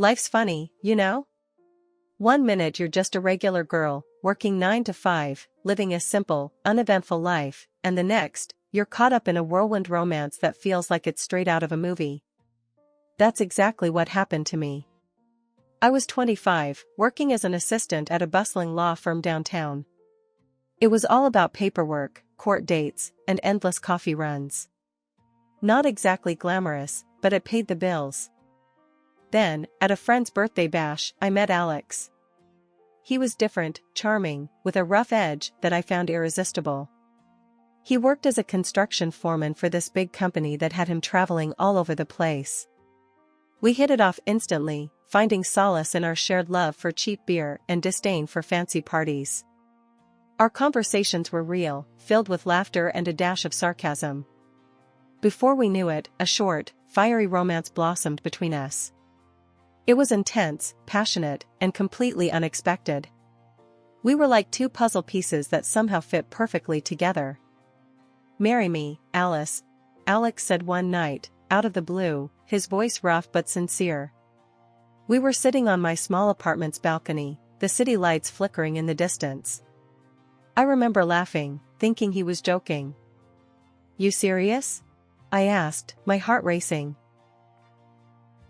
Life's funny, you know? One minute you're just a regular girl, working 9 to 5, living a simple, uneventful life, and the next, you're caught up in a whirlwind romance that feels like it's straight out of a movie. That's exactly what happened to me. I was 25, working as an assistant at a bustling law firm downtown. It was all about paperwork, court dates, and endless coffee runs. Not exactly glamorous, but it paid the bills. Then, at a friend's birthday bash, I met Alex. He was different, charming, with a rough edge that I found irresistible. He worked as a construction foreman for this big company that had him traveling all over the place. We hit it off instantly, finding solace in our shared love for cheap beer and disdain for fancy parties. Our conversations were real, filled with laughter and a dash of sarcasm. Before we knew it, a short, fiery romance blossomed between us. It was intense, passionate, and completely unexpected. We were like two puzzle pieces that somehow fit perfectly together. "Marry me, Alice," Alex said one night, out of the blue, his voice rough but sincere. We were sitting on my small apartment's balcony, the city lights flickering in the distance. I remember laughing, thinking he was joking. "You serious?" I asked, my heart racing.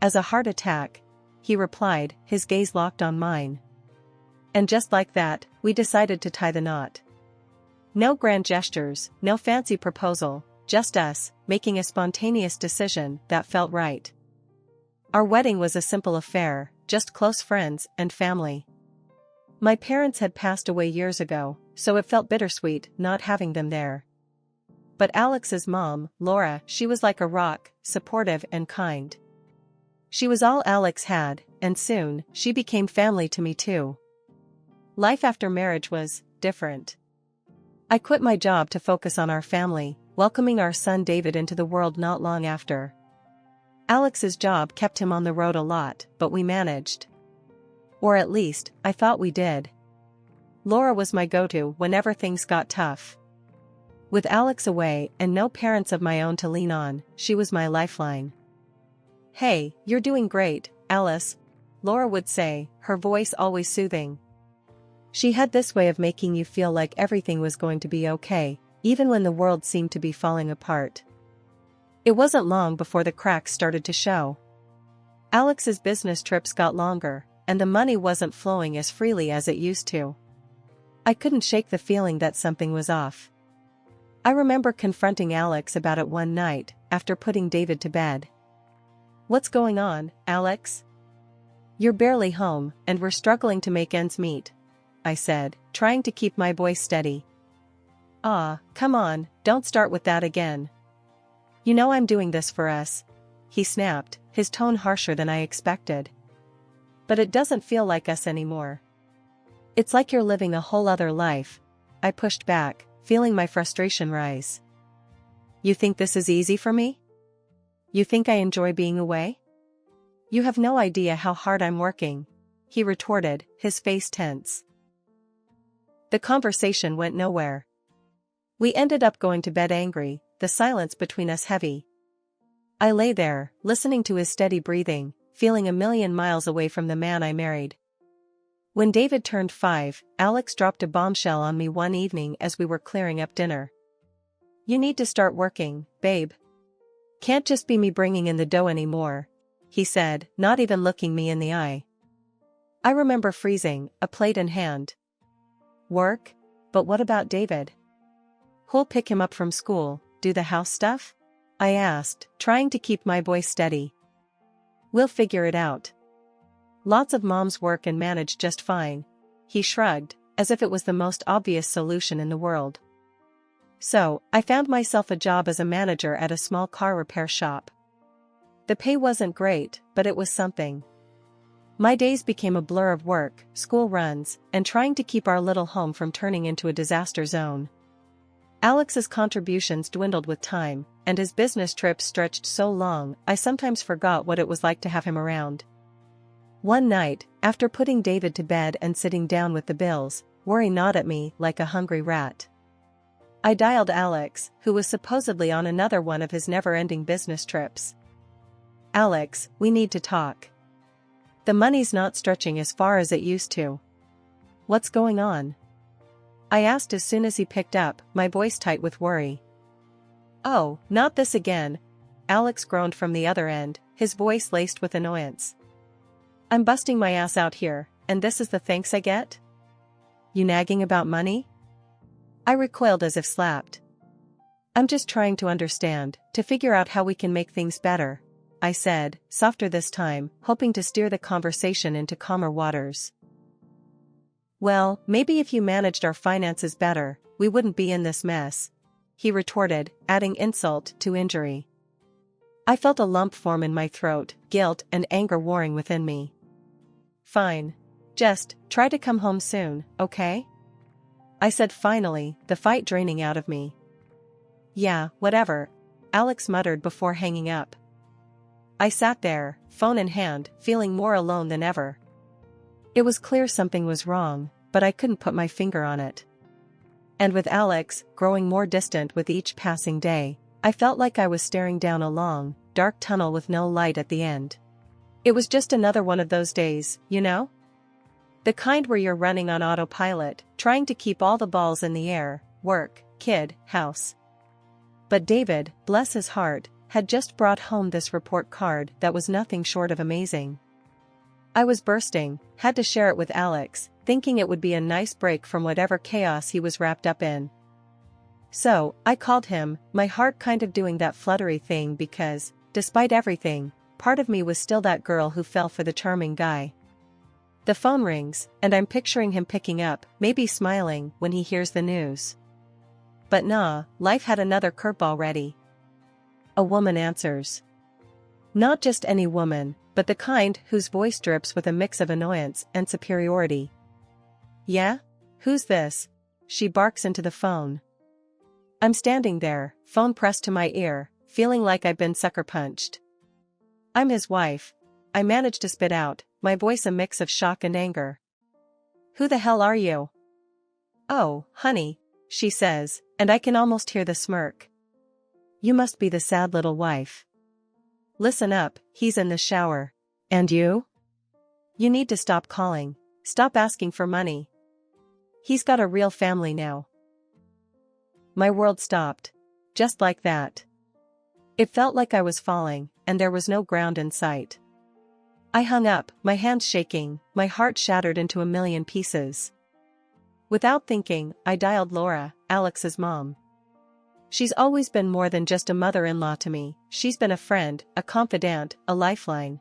"As a heart attack," he replied, his gaze locked on mine. And just like that, we decided to tie the knot. No grand gestures, no fancy proposal, just us, making a spontaneous decision that felt right. Our wedding was a simple affair, just close friends and family. My parents had passed away years ago, so it felt bittersweet not having them there. But Alex's mom, Laura, she was like a rock, supportive and kind. She was all Alex had, and soon, she became family to me too. Life after marriage was different. I quit my job to focus on our family, welcoming our son David into the world not long after. Alex's job kept him on the road a lot, but we managed. Or at least, I thought we did. Laura was my go-to whenever things got tough. With Alex away and no parents of my own to lean on, she was my lifeline. "Hey, you're doing great, Alice," Laura would say, her voice always soothing. She had this way of making you feel like everything was going to be okay, even when the world seemed to be falling apart. It wasn't long before the cracks started to show. Alex's business trips got longer, and the money wasn't flowing as freely as it used to. I couldn't shake the feeling that something was off. I remember confronting Alex about it one night, after putting David to bed. "What's going on, Alex? You're barely home, and we're struggling to make ends meet," I said, trying to keep my voice steady. "Ah, come on, don't start with that again. You know I'm doing this for us," he snapped, his tone harsher than I expected. "But it doesn't feel like us anymore. It's like you're living a whole other life," I pushed back, feeling my frustration rise. "You think this is easy for me? You think I enjoy being away? You have no idea how hard I'm working," he retorted, his face tense. The conversation went nowhere. We ended up going to bed angry, the silence between us heavy. I lay there, listening to his steady breathing, feeling a million miles away from the man I married. When David turned 5, Alex dropped a bombshell on me one evening as we were clearing up dinner. "You need to start working, babe. Can't just be me bringing in the dough anymore," he said, not even looking me in the eye. I remember freezing, a plate in hand. "Work? But what about David? Who'll pick him up from school, do the house stuff?" I asked, trying to keep my voice steady. "We'll figure it out. Lots of moms work and manage just fine," he shrugged, as if it was the most obvious solution in the world. So, I found myself a job as a manager at a small car repair shop. The pay wasn't great, but it was something. My days became a blur of work, school runs, and trying to keep our little home from turning into a disaster zone. Alex's contributions dwindled with time, and his business trips stretched so long, I sometimes forgot what it was like to have him around. One night, after putting David to bed and sitting down with the bills, worry gnawed at me like a hungry rat. I dialed Alex, who was supposedly on another one of his never-ending business trips. "Alex, we need to talk." The money's not stretching as far as it used to. What's going on? I asked as soon as he picked up, my voice tight with worry. Oh, not this again, Alex groaned from the other end, his voice laced with annoyance. I'm busting my ass out here, and this is the thanks I get? You nagging about money? I recoiled as if slapped. I'm just trying to understand, to figure out how we can make things better, I said, softer this time, hoping to steer the conversation into calmer waters. Well, maybe if you managed our finances better, we wouldn't be in this mess, he retorted, adding insult to injury. I felt a lump form in my throat, guilt and anger warring within me. Fine. Just try to come home soon, okay? I said finally, the fight draining out of me. Yeah, whatever, Alex muttered before hanging up. I sat there, phone in hand, feeling more alone than ever. It was clear something was wrong, but I couldn't put my finger on it. And with Alex growing more distant with each passing day, I felt like I was staring down a long, dark tunnel with no light at the end. It was just another one of those days, you know? The kind where you're running on autopilot, trying to keep all the balls in the air, work, kid, house. But David, bless his heart, had just brought home this report card that was nothing short of amazing. I was bursting, had to share it with Alex, thinking it would be a nice break from whatever chaos he was wrapped up in. So, I called him, my heart kind of doing that fluttery thing because, despite everything, part of me was still that girl who fell for the charming guy. The phone rings, and I'm picturing him picking up, maybe smiling, when he hears the news. But nah, life had another curveball ready. A woman answers. Not just any woman, but the kind whose voice drips with a mix of annoyance and superiority. Yeah? Who's this? She barks into the phone. I'm standing there, phone pressed to my ear, feeling like I've been sucker punched. I'm his wife. I managed to spit out, my voice a mix of shock and anger. Who the hell are you? Oh, honey, she says, and I can almost hear the smirk. You must be the sad little wife. Listen up, he's in the shower. And you? You need to stop calling. Stop asking for money. He's got a real family now. My world stopped. Just like that. It felt like I was falling, and there was no ground in sight. I hung up, my hands shaking, my heart shattered into a million pieces. Without thinking, I dialed Laura, Alex's mom. She's always been more than just a mother-in-law to me, she's been a friend, a confidant, a lifeline.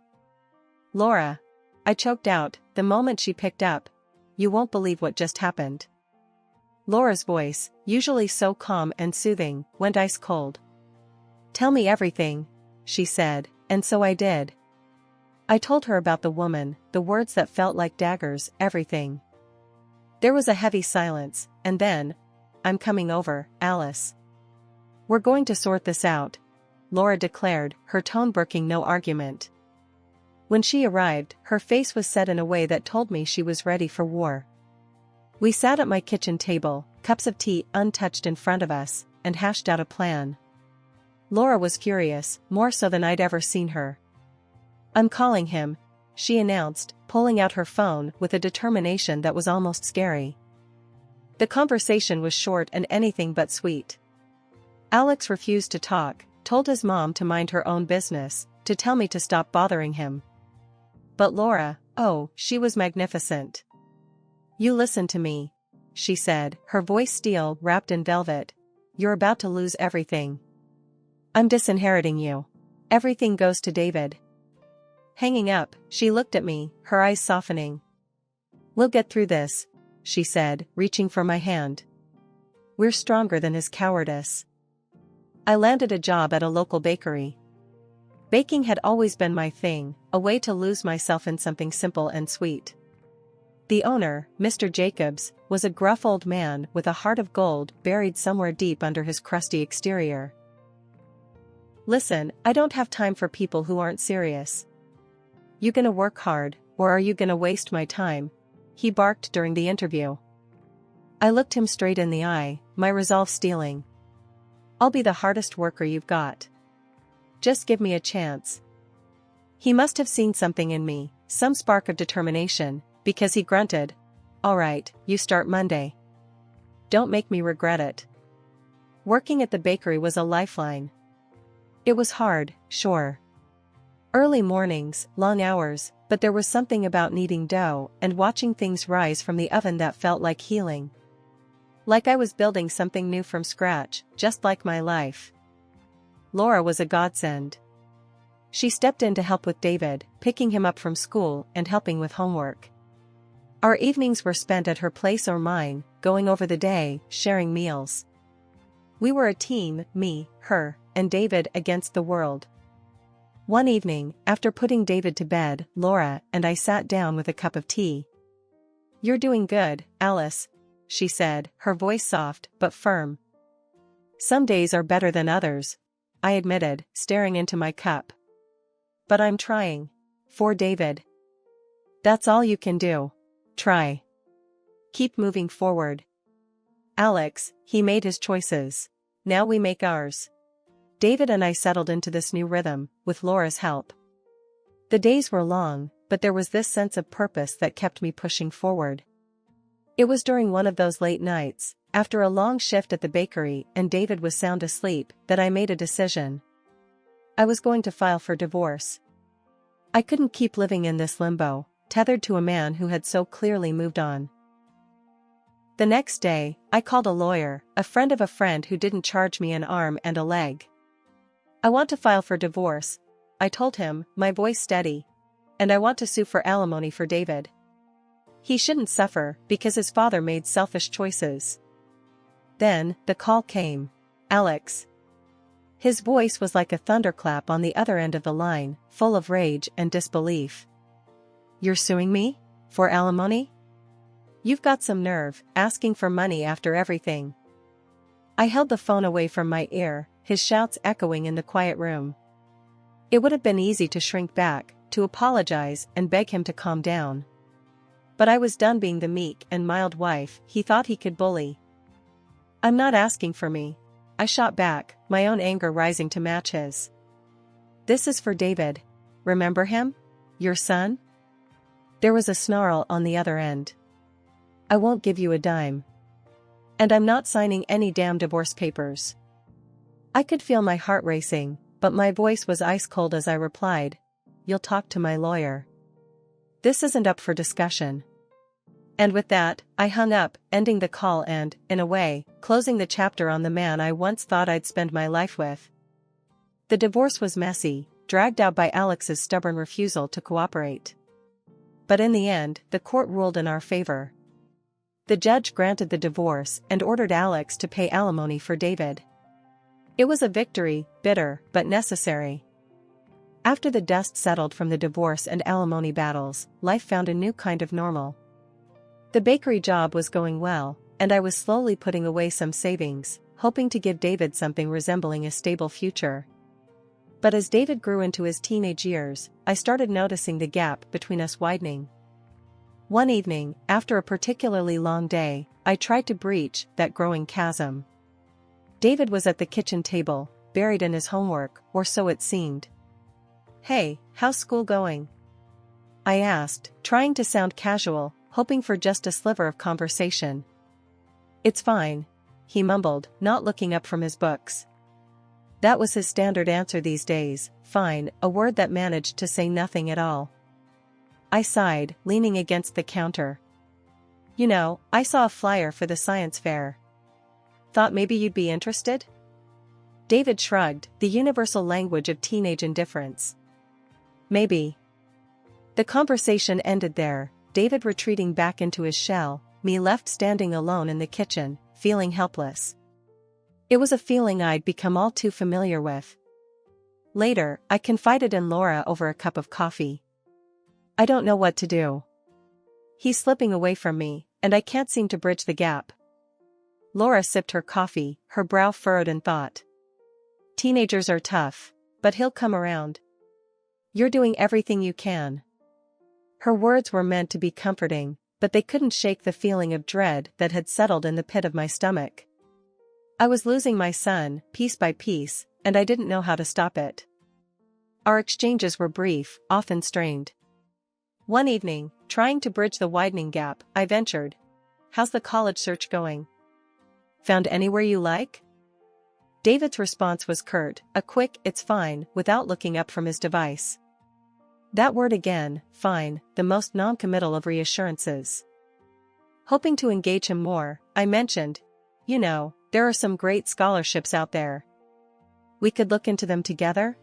Laura. I choked out, the moment she picked up. You won't believe what just happened. Laura's voice, usually so calm and soothing, went ice cold. Tell me everything, she said, and so I did. I told her about the woman, the words that felt like daggers, everything. There was a heavy silence, and then, I'm coming over, Alice. We're going to sort this out, Laura declared, her tone brooking no argument. When she arrived, her face was set in a way that told me she was ready for war. We sat at my kitchen table, cups of tea untouched in front of us, and hashed out a plan. Laura was furious, more so than I'd ever seen her. I'm calling him, she announced, pulling out her phone with a determination that was almost scary. The conversation was short and anything but sweet. Alex refused to talk, told his mom to mind her own business, to tell me to stop bothering him. But Laura, oh, she was magnificent. You listen to me, she said, her voice steel wrapped in velvet. You're about to lose everything. I'm disinheriting you. Everything goes to David. Hanging up, she looked at me, her eyes softening. We'll get through this, she said, reaching for my hand. We're stronger than his cowardice. I landed a job at a local bakery. Baking had always been my thing, a way to lose myself in something simple and sweet. The owner, Mr. Jacobs, was a gruff old man with a heart of gold buried somewhere deep under his crusty exterior. Listen, I don't have time for people who aren't serious. You gonna work hard, or are you gonna waste my time? He barked during the interview. I looked him straight in the eye, my resolve steeling. I'll be the hardest worker you've got. Just give me a chance. He must have seen something in me, some spark of determination, because he grunted, "All right, you start Monday. Don't make me regret it." Working at the bakery was a lifeline. It was hard, sure. Early mornings, long hours, but there was something about kneading dough and watching things rise from the oven that felt like healing. Like I was building something new from scratch, just like my life. Laura was a godsend. She stepped in to help with David, picking him up from school and helping with homework. Our evenings were spent at her place or mine, going over the day, sharing meals. We were a team, me, her, and David against the world. One evening, after putting David to bed, Laura and I sat down with a cup of tea. "You're doing good, Alice," she said, her voice soft but firm. "Some days are better than others," I admitted, staring into my cup. "But I'm trying. For David." "That's all you can do. Try. Keep moving forward. Alex, he made his choices. Now we make ours." David and I settled into this new rhythm, with Laura's help. The days were long, but there was this sense of purpose that kept me pushing forward. It was during one of those late nights, after a long shift at the bakery and David was sound asleep, that I made a decision. I was going to file for divorce. I couldn't keep living in this limbo, tethered to a man who had so clearly moved on. The next day, I called a lawyer, a friend of a friend who didn't charge me an arm and a leg. "I want to file for divorce," I told him, my voice steady. "And I want to sue for alimony for David. He shouldn't suffer because his father made selfish choices." Then, the call came. "Alex." His voice was like a thunderclap on the other end of the line, full of rage and disbelief. "You're suing me? For alimony? You've got some nerve, asking for money after everything." I held the phone away from my ear, his shouts echoing in the quiet room. It would have been easy to shrink back, to apologize and beg him to calm down. But I was done being the meek and mild wife he thought he could bully. "I'm not asking for me," I shot back, my own anger rising to match his. "This is for David. Remember him? Your son?" There was a snarl on the other end. "I won't give you a dime. And I'm not signing any damn divorce papers." I could feel my heart racing, but my voice was ice cold as I replied, "You'll talk to my lawyer. This isn't up for discussion." And with that, I hung up, ending the call and, in a way, closing the chapter on the man I once thought I'd spend my life with. The divorce was messy, dragged out by Alex's stubborn refusal to cooperate. But in the end, the court ruled in our favor. The judge granted the divorce and ordered Alex to pay alimony for David. It was a victory, bitter, but necessary. After the dust settled from the divorce and alimony battles, life found a new kind of normal. The bakery job was going well, and I was slowly putting away some savings, hoping to give David something resembling a stable future. But as David grew into his teenage years, I started noticing the gap between us widening. One evening, after a particularly long day, I tried to breach that growing chasm. David was at the kitchen table, buried in his homework, or so it seemed. "Hey, how's school going?" I asked, trying to sound casual, hoping for just a sliver of conversation. "It's fine," he mumbled, not looking up from his books. That was his standard answer these days, fine, a word that managed to say nothing at all. I sighed, leaning against the counter. "You know, I saw a flyer for the science fair. Thought maybe you'd be interested?" David shrugged, the universal language of teenage indifference. "Maybe." The conversation ended there, David retreating back into his shell, me left standing alone in the kitchen, feeling helpless. It was a feeling I'd become all too familiar with. Later, I confided in Laura over a cup of coffee. "I don't know what to do. He's slipping away from me, and I can't seem to bridge the gap." Laura sipped her coffee, her brow furrowed in thought. "Teenagers are tough, but he'll come around. You're doing everything you can." Her words were meant to be comforting, but they couldn't shake the feeling of dread that had settled in the pit of my stomach. I was losing my son, piece by piece, and I didn't know how to stop it. Our exchanges were brief, often strained. One evening, trying to bridge the widening gap, I ventured. How's the college search going? Found anywhere you like? David's response was curt, a quick, "It's fine," without looking up from his device. That word again, fine, the most non-committal of reassurances. Hoping to engage him more, I mentioned, "You know, there are some great scholarships out there. We could look into them together?"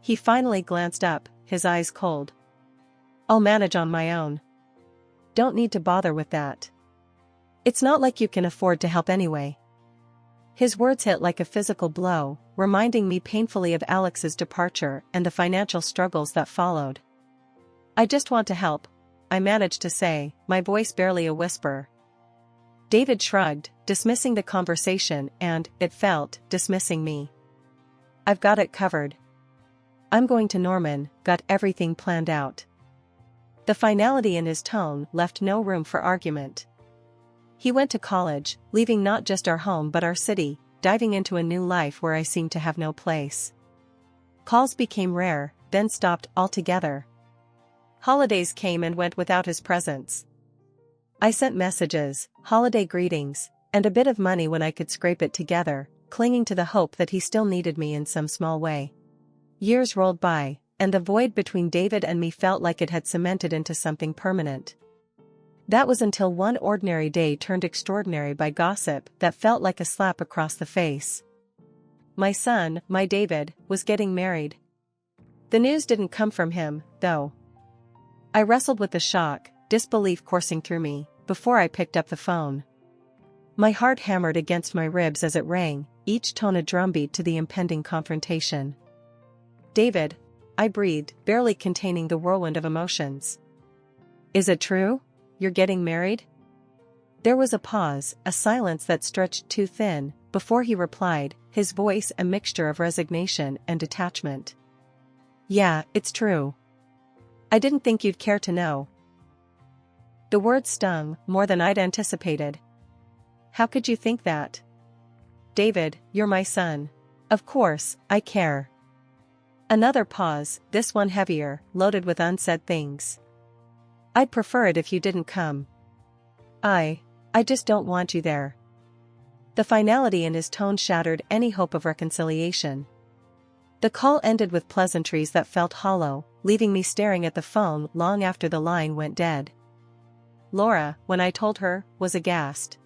He finally glanced up, his eyes cold. "I'll manage on my own. Don't need to bother with that. It's not like you can afford to help anyway." His words hit like a physical blow, reminding me painfully of Alex's departure and the financial struggles that followed. "I just want to help," I managed to say, my voice barely a whisper. David shrugged, dismissing the conversation and, it felt, dismissing me. "I've got it covered. I'm going to Norman, got everything planned out." The finality in his tone left no room for argument. He went to college, leaving not just our home but our city, diving into a new life where I seemed to have no place. Calls became rare, then stopped altogether. Holidays came and went without his presence. I sent messages, holiday greetings, and a bit of money when I could scrape it together, clinging to the hope that he still needed me in some small way. Years rolled by, and the void between David and me felt like it had cemented into something permanent. That was until one ordinary day turned extraordinary by gossip that felt like a slap across the face. My son, my David, was getting married. The news didn't come from him, though. I wrestled with the shock, disbelief coursing through me, before I picked up the phone. My heart hammered against my ribs as it rang, each tone a drumbeat to the impending confrontation. "David," I breathed, barely containing the whirlwind of emotions. "Is it true? You're getting married?" There was a pause, a silence that stretched too thin, before he replied, his voice a mixture of resignation and detachment. "Yeah, it's true. I didn't think you'd care to know." The words stung more than I'd anticipated. "How could you think that?" "David, you're my son. Of course, I care." Another pause, this one heavier, loaded with unsaid things. "I'd prefer it if you didn't come. I just don't want you there." The finality in his tone shattered any hope of reconciliation. The call ended with pleasantries that felt hollow, leaving me staring at the phone long after the line went dead. Laura, when I told her, was aghast.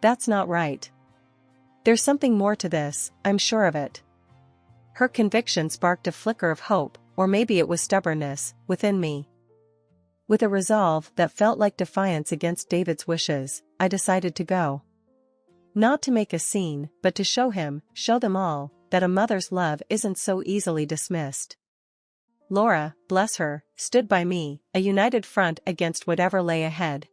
"That's not right. There's something more to this, I'm sure of it." Her conviction sparked a flicker of hope, or maybe it was stubbornness, within me. With a resolve that felt like defiance against David's wishes, I decided to go. Not to make a scene, but to show him, show them all, that a mother's love isn't so easily dismissed. Laura, bless her, stood by me, a united front against whatever lay ahead.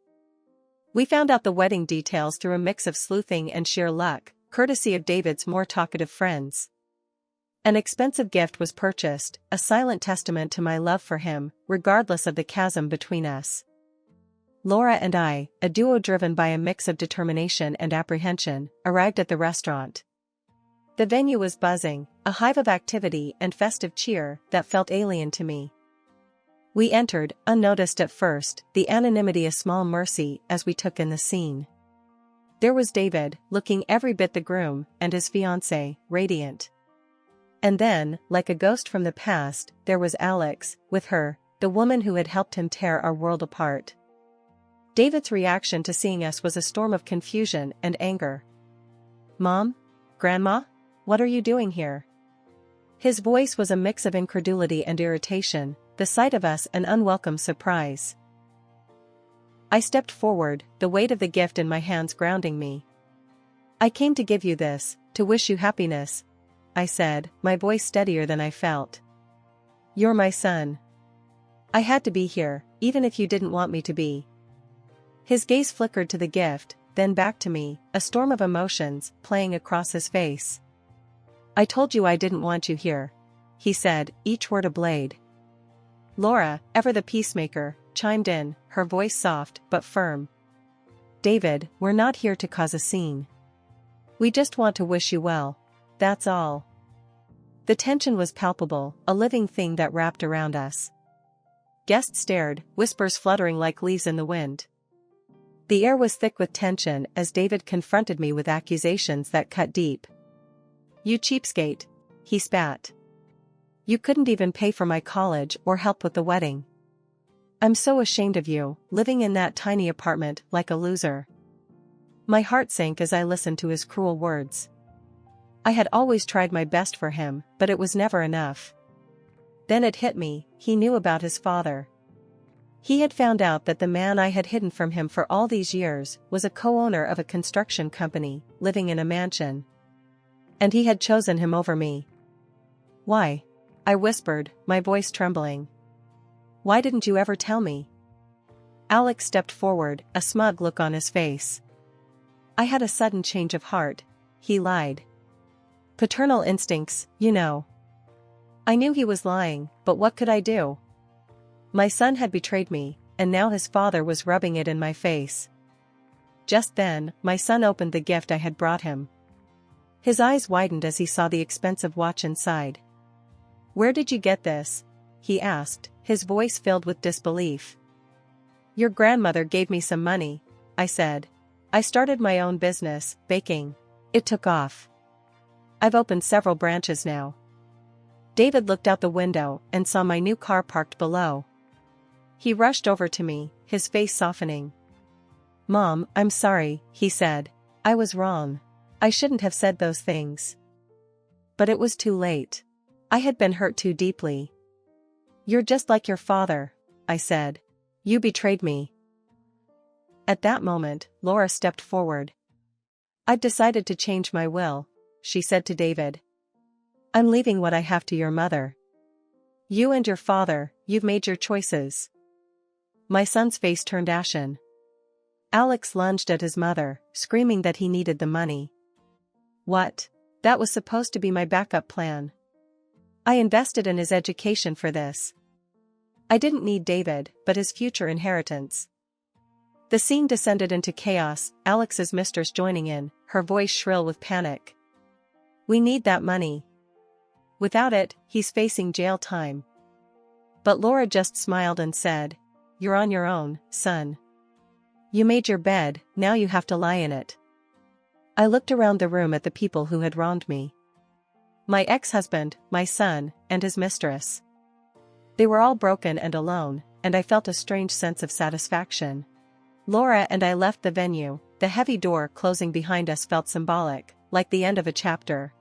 We found out the wedding details through a mix of sleuthing and sheer luck, courtesy of David's more talkative friends. An expensive gift was purchased, a silent testament to my love for him, regardless of the chasm between us. Laura and I, a duo driven by a mix of determination and apprehension, arrived at the restaurant. The venue was buzzing, a hive of activity and festive cheer that felt alien to me. We entered, unnoticed at first, the anonymity a small mercy as we took in the scene. There was David, looking every bit the groom, and his fiancée, radiant. And then, like a ghost from the past, there was Alex, with her, the woman who had helped him tear our world apart. David's reaction to seeing us was a storm of confusion and anger. "Mom? Grandma? What are you doing here?" His voice was a mix of incredulity and irritation, the sight of us an unwelcome surprise. I stepped forward, the weight of the gift in my hands grounding me. "I came to give you this, to wish you happiness," I said, my voice steadier than I felt. "You're my son. I had to be here, even if you didn't want me to be." His gaze flickered to the gift, then back to me, a storm of emotions playing across his face. "I told you I didn't want you here," he said, each word a blade. Laura, ever the peacemaker, chimed in, her voice soft but firm. "David, we're not here to cause a scene. We just want to wish you well. That's all." The tension was palpable, a living thing that wrapped around us. Guests stared, whispers fluttering like leaves in the wind. The air was thick with tension as David confronted me with accusations that cut deep. "You cheapskate," he spat. "You couldn't even pay for my college or help with the wedding. I'm so ashamed of you, living in that tiny apartment like a loser." My heart sank as I listened to his cruel words. I had always tried my best for him, but it was never enough. Then it hit me, he knew about his father. He had found out that the man I had hidden from him for all these years was a co-owner of a construction company, living in a mansion. And he had chosen him over me. "Why?" I whispered, my voice trembling. "Why didn't you ever tell me?" Alex stepped forward, a smug look on his face. "I had a sudden change of heart," he lied. "Paternal instincts, you know." I knew he was lying, but what could I do? My son had betrayed me, and now his father was rubbing it in my face. Just then, my son opened the gift I had brought him. His eyes widened as he saw the expensive watch inside. "Where did you get this?" he asked, his voice filled with disbelief. "Your grandmother gave me some money," I said. "I started my own business, baking. It took off. I've opened several branches now." David looked out the window and saw my new car parked below. He rushed over to me, his face softening. "Mom, I'm sorry," he said. "I was wrong. I shouldn't have said those things." But it was too late. I had been hurt too deeply. "You're just like your father," I said. "You betrayed me." At that moment, Laura stepped forward. "I've decided to change my will," she said to David. "I'm leaving what I have to your mother. You and your father, you've made your choices." My son's face turned ashen. Alex lunged at his mother, screaming that he needed the money. What? That was supposed to be my backup plan. I invested in his education for this. I didn't need David, but his future inheritance. The scene descended into chaos, Alex's mistress joining in, her voice shrill with panic. "We need that money. Without it, he's facing jail time." But Laura just smiled and said, "You're on your own, son. You made your bed, now you have to lie in it." I looked around the room at the people who had wronged me. My ex-husband, my son, and his mistress. They were all broken and alone, and I felt a strange sense of satisfaction. Laura and I left the venue, the heavy door closing behind us felt symbolic, like the end of a chapter.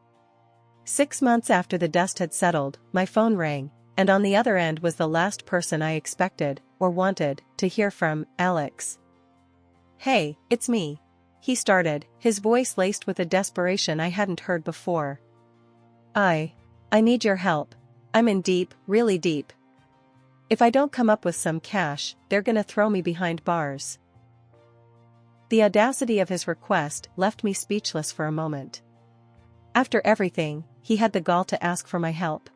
6 months after the dust had settled, my phone rang, and on the other end was the last person I expected, or wanted, to hear from, Alex. "Hey, it's me," he started, his voice laced with a desperation I hadn't heard before. I need your help. I'm in deep, really deep. If I don't come up with some cash, they're gonna throw me behind bars." The audacity of his request left me speechless for a moment. After everything, he had the gall to ask for my help.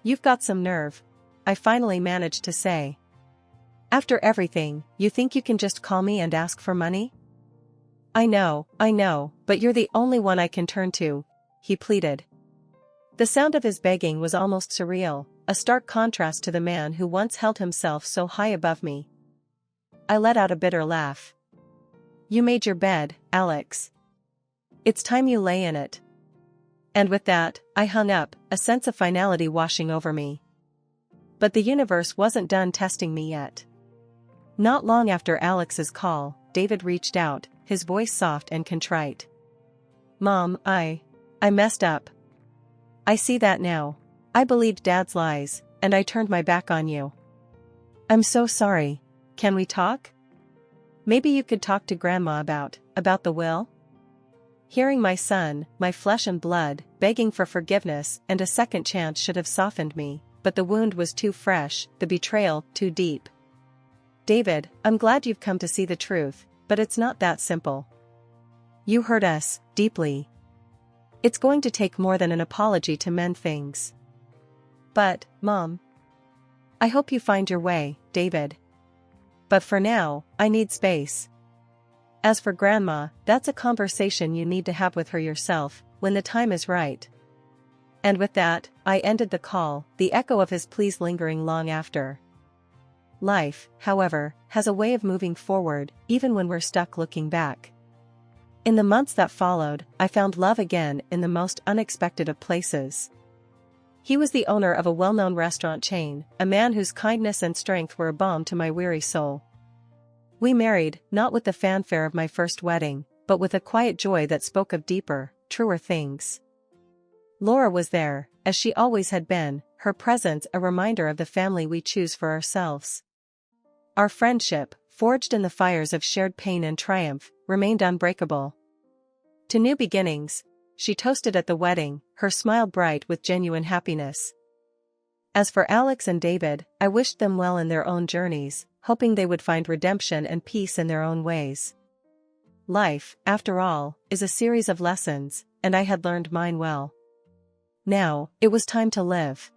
"You've got some nerve," I finally managed to say. "After everything, you think you can just call me and ask for money?" I know, but you're the only one I can turn to," he pleaded. The sound of his begging was almost surreal, a stark contrast to the man who once held himself so high above me. I let out a bitter laugh. "You made your bed, Alex. It's time you lay in it." And with that, I hung up, a sense of finality washing over me. But the universe wasn't done testing me yet. Not long after Alex's call, David reached out, his voice soft and contrite. "Mom, I messed up. I see that now. I believed Dad's lies, and I turned my back on you. I'm so sorry. Can we talk? Maybe you could talk to Grandma about the will?" Hearing my son, my flesh and blood, begging for forgiveness and a second chance should have softened me, but the wound was too fresh, the betrayal too deep. "David, I'm glad you've come to see the truth, but it's not that simple. You hurt us, deeply. It's going to take more than an apology to mend things. But, Mom, I hope you find your way, David. But for now, I need space. As for Grandma, that's a conversation you need to have with her yourself, when the time is right." And with that, I ended the call, the echo of his pleas lingering long after. Life, however, has a way of moving forward, even when we're stuck looking back. In the months that followed, I found love again in the most unexpected of places. He was the owner of a well-known restaurant chain, a man whose kindness and strength were a balm to my weary soul. We married, not with the fanfare of my first wedding, but with a quiet joy that spoke of deeper, truer things. Laura was there, as she always had been, her presence a reminder of the family we choose for ourselves. Our friendship, forged in the fires of shared pain and triumph, remained unbreakable. To new beginnings, she toasted at the wedding, her smile bright with genuine happiness. As for Alex and David, I wished them well in their own journeys, hoping they would find redemption and peace in their own ways. Life, after all, is a series of lessons, and I had learned mine well. Now, it was time to live.